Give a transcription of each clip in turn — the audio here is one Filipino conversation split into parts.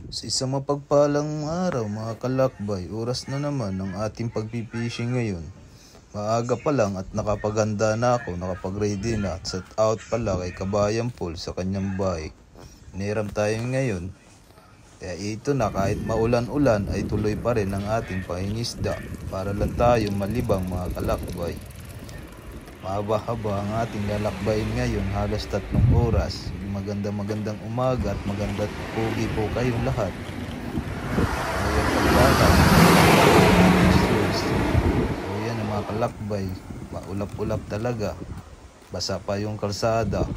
Sa isang mapagpalang araw mga kalakbay, oras na naman ng ating pagpipishing ngayon. Maaga pa lang at nakapaganda na ako, nakapag-ready na at set out pala kay Kabayan Paul sa kanyang bike. Niram tayo ngayon. Kaya ito na, kahit maulan-ulan ay tuloy pa rin ang ating pangingisda para lang tayo malibang mga kalakbay. Mahaba-haba ang ating lalakbayin ngayon, halos 3 oras. Magandang umaga at magandang pogi po kayong lahat. Ayan paglakad. O yan ang mga kalakbay, maulap-ulap talaga. Basa pa yung kalsada.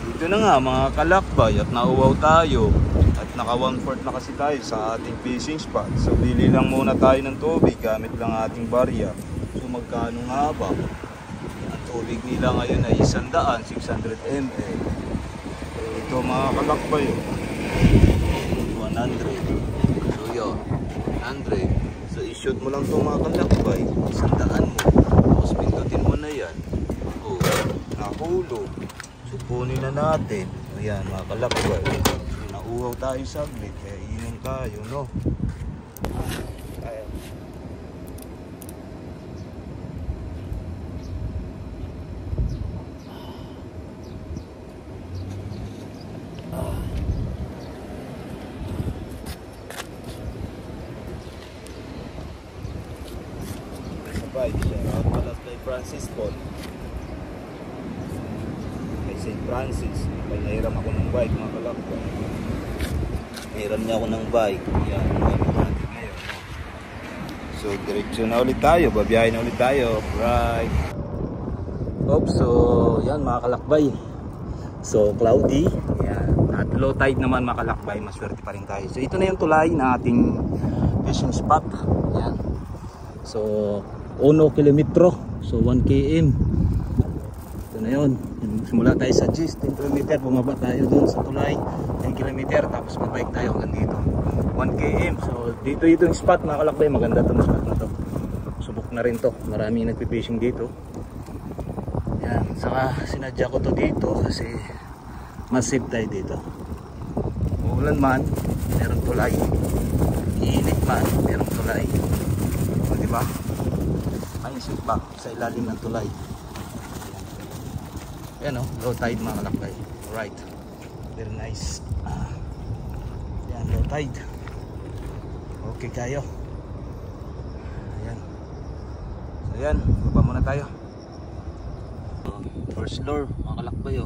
Dito na nga mga kalakbay at nauwaw tayo. At naka 1/4 na kasi tayo sa ating fishing spot. So bili lang muna tayo ng tubig gamit lang ating barya. So magkano nga ba? Ang tubig nila ngayon ay 100, 600 ml. So ito mga kalakbay, 100. So yun, 100. So i-shoot mo lang ito mga kalakbay, 100 mo. Tapos pindutin mo na yan. O, nahulog. So kunin na natin. Ayan mga kalakbay. Nauhaw tayo saglit, kaya inom tayo, no? Ayan. Sabay, shout out pala kay Francis Paul. Kay St. Francis. Kaya nahiram ako ng bike mga kalakbay. Hiram niya ako ng bike. Yan, natin ngayon. So, direksyon na ulit tayo. Babiyahin na ulit tayo. Right. Oops, so, yan mga kalakbay. So, cloudy. Yan. At low tide naman mga kalakbay. Maswerte pa rin tayo. So, ito na yung tulay na ating fishing spot. Yan. So, 1 kilometro. So, 1 km. Ito na yun. Simula tayo sa Gis, 10 km, bumaba tayo dun sa tulay, 10 km, tapos mabike tayo hanggang dito, 1 km. So dito yung spot mga kalakbay, maganda itong spot na to. Subok na rin to, maraming nagpipishing dito. Yan, saka sinadya ko to dito kasi mas safe tayo dito. Uulan man, merong tulay. Iinit man, merong tulay. O diba? Ay safe ba sa ilalim ng tulay. Yan o, low tide mga kalakbay. Alright, very nice. Yan, low tide. Okay kayo. Ayan. So yan, baba muna tayo. First lure mga kalakbay o.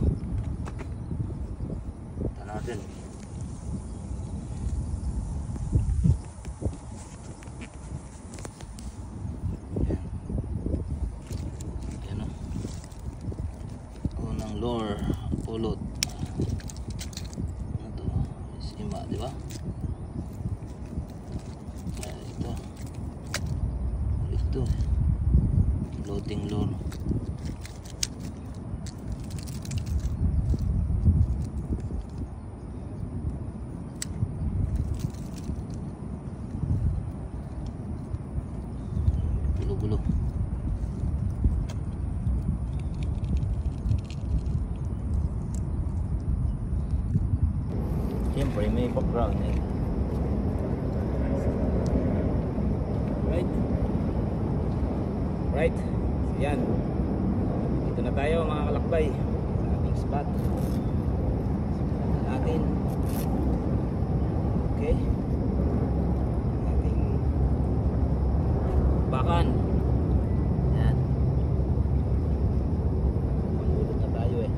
Ito natin. Lure, pulot. Ito, sima, di ba? Ito, floating lure. Gulo-gulo. Siyempre may background eh. Right. So yan. Dito na tayo mga kalakbay sa ating spot. Simulan natin. Okay. Ating bakan. Yan. Manghulog na tayo eh.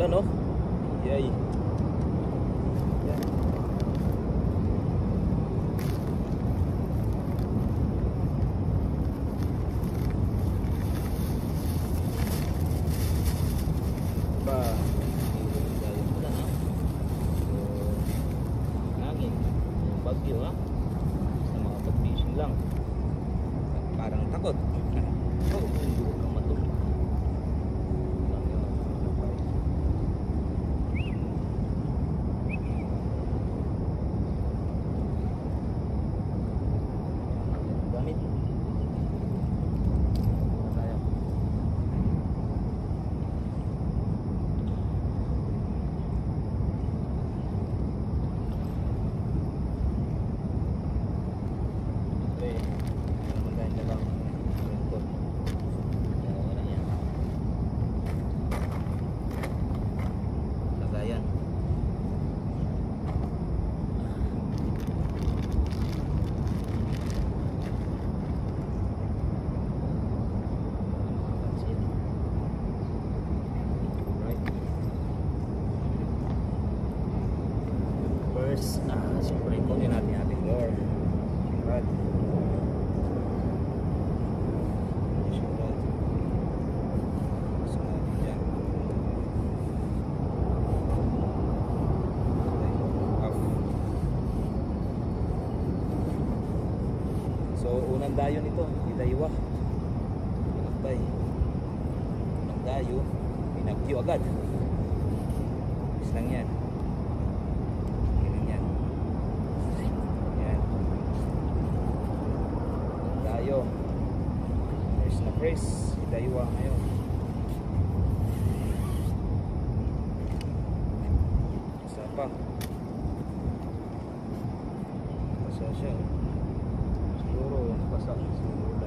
Ulan, no? Yay. Yan. Pa. Ulan, ha? So, hangin. Yung bagyo, ha? Sa mga pag-fishing lang. Parang takot. Oh, hindi ko kang matulog. Gamit. Tayo. Okay. Maganda na lang. Lagayan. First, siyempre kunin natin ating lure. Rod. Fishing rod. Gusto natin dyan. Off. So, unang dayo nito, idaywa. Pinagtay. Unang dayo, pinagyo agad. Is lang yan. Tayo. There's na press. Daywa ngayon. Isa pa. Basa siya. Siguro basa. Siguro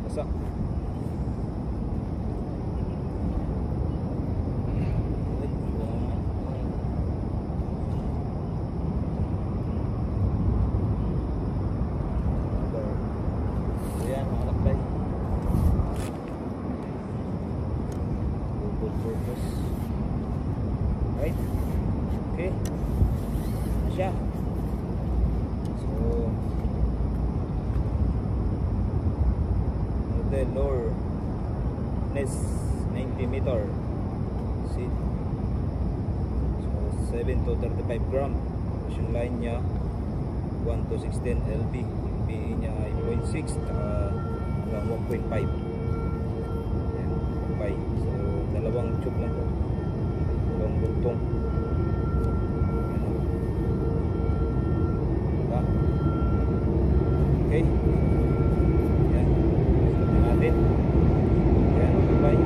basa. Ayan, mga lakbay. Good purpose. Right? Okay. Ano siya? So, model lure Ness 90 meter. See? So, 7 to 35 gram. Tapos yung line niya 1 to 16 LB. PE niya ay 0.6 hanggang 1.5. Ayan, 5. So, dalawang tube lang po. Dalawang bugtong. Diba? Okay. Ayan. Stop natin. Ayan, bye.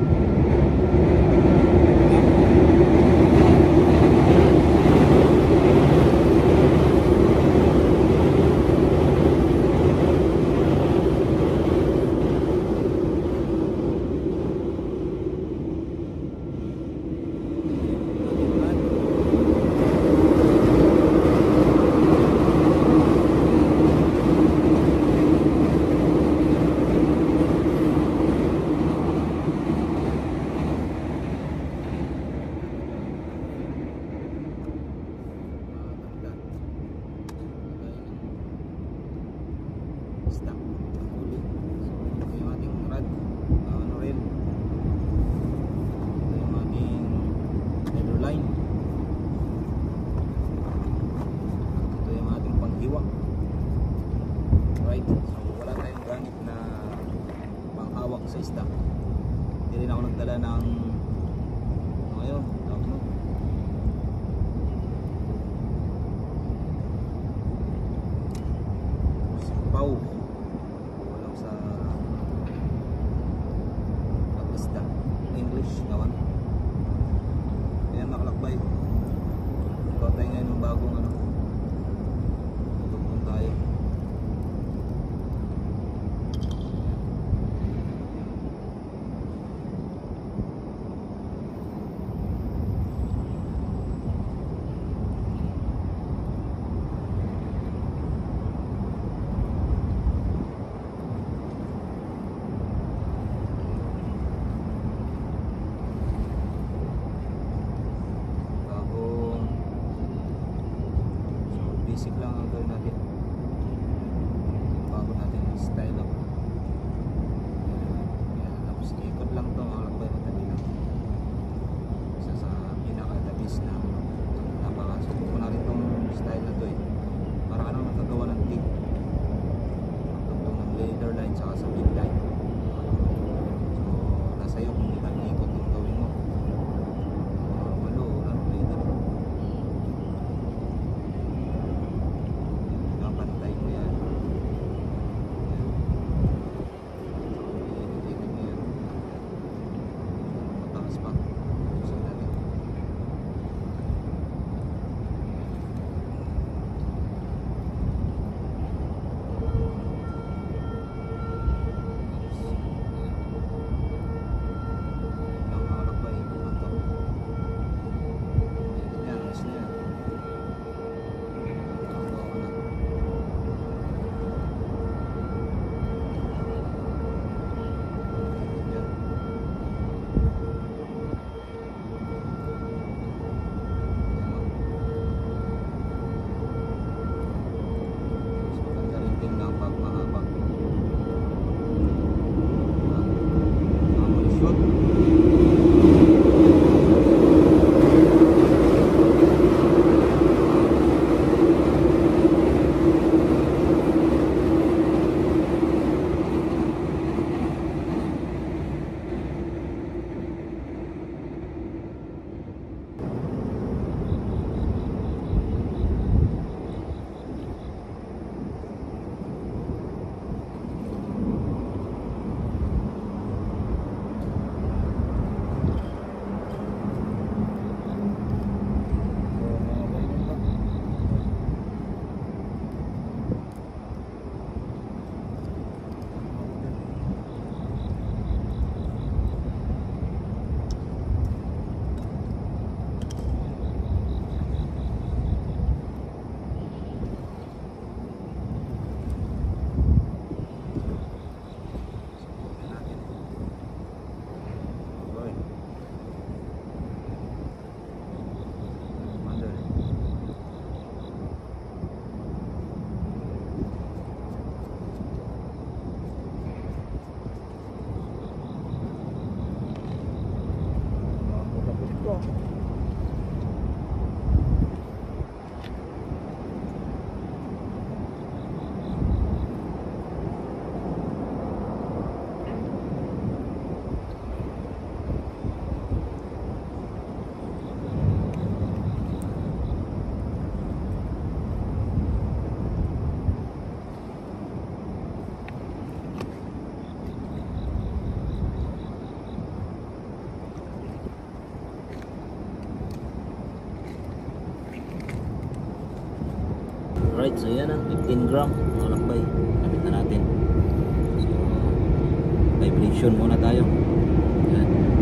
basic lang ang gawin natin bago natin style up. Yan, tapos ikot lang to mga kalakbay, madali lang. Isa sa pinaka-labis na napakasuko ko na rin tong style na to eh. Para ka nang nakagawa ng tig magtugtong ng leader line saka sa mid line. So nasa iyo kung ilang ikot yung gawin mo. Walo o ano leader, kapantay mo yan. Ikot-ikot mo yan mataas pa. Susunod natin. Alright, so yan 15 gram mga lakbay, kapit na natin. So vibration muna tayo. Yan.